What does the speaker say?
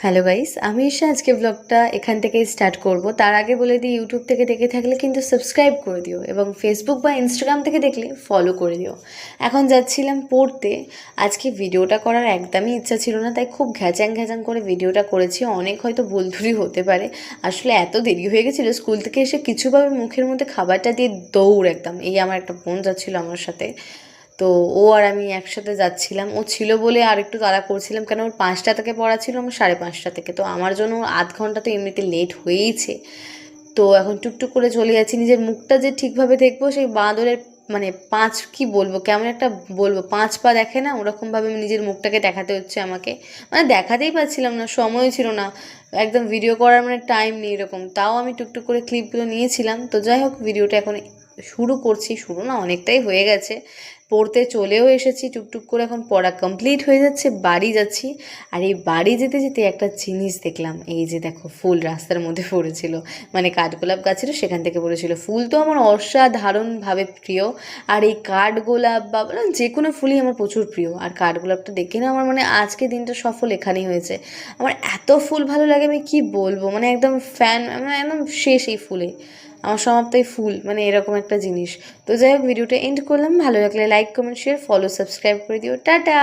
Hello guys, আমি ঈশা। আজকে ব্লগটা এখান থেকেই স্টার্ট করব। তার আগে বলে দিই, ইউটিউব থেকে দেখে থাকলে কিন্তু সাবস্ক্রাইব করে দিও এবং ফেসবুক বা ইনস্টাগ্রাম থেকে দেখলে ফলো করে দিও। এখন যাচ্ছিলাম পড়তে। আজকে ভিডিওটা করার একদমই ইচ্ছা ছিল না, তাই খুব ঘ্যাচাং ঘ্যাচাং করে ভিডিওটা করেছি। অনেক হয়তো ভুলথুরি হতে পারে। আসলে এত দেরি হয়ে গেছিলো, স্কুল থেকে এসে কিছুভাবে মুখের মধ্যে খাবারটা দিয়ে দৌড় একদম। এই আমার একটা বোন যাচ্ছিলো আমার সাথে, তো ও আর আমি একসাথে যাচ্ছিলাম। ও ছিল বলে আর একটু তাড়া করছিলাম, কেন ওর 5টা থেকে পড়া ছিল, আমার 5:30 থেকে। তো আমার জন্য ওর আধ ঘন্টা তো এমনিতে লেট হয়েইছে। তো এখন টুকটুক করে চলে যাচ্ছি। নিজের মুখটা যে ঠিকভাবে দেখবো, সেই বাঁদরের মানে কি বলবো, কেমন একটা বলবো, 5 পা দেখে না, ওরকমভাবে নিজের মুখটাকে দেখাতে হচ্ছে আমাকে। মানে দেখাতেই পারছিলাম না, সময় ছিল না, একদম ভিডিও করার মানে টাইম নেই এরকম। তাও আমি টুকটুক করে ক্লিপগুলো নিয়েছিলাম। তো যাই হোক, ভিডিওটা এখন শুরু করছি। শুরু না, অনেকটাই হয়ে গেছে। পড়তে চলেও এসেছি টুকটুক করে, এখন পড়া কমপ্লিট হয়ে যাচ্ছে, বাড়ি যাচ্ছি। আর এই বাড়ি যেতে যেতে একটা জিনিস দেখলাম। এই যে দেখো, ফুল রাস্তার মধ্যে পড়েছিল, মানে কাঠগোলাপ গাছ ছিল, সেখান থেকে পড়েছিল। ফুল তো আমার অসাধারণভাবে প্রিয়। আর এই কাঠগোলাপ বা যে কোনো ফুলই আমার প্রচুর প্রিয়। আর কাঠগোলাপটা দেখে না আমার মানে আজকে দিনটা সফল এখানেই হয়েছে। আমার এত ফুল ভালো লাগে, আমি কি বলবো, মানে একদম ফ্যান, মানে একদম শেষ এই ফুলে। আমার সমাপ্তই ফুল, মানে এরকম একটা জিনিস। তো যাই হোক, ভিডিওটা এন্ড করলাম। ভালো লাগলে like, comment, share, follow, subscribe করে দিও। টাটা।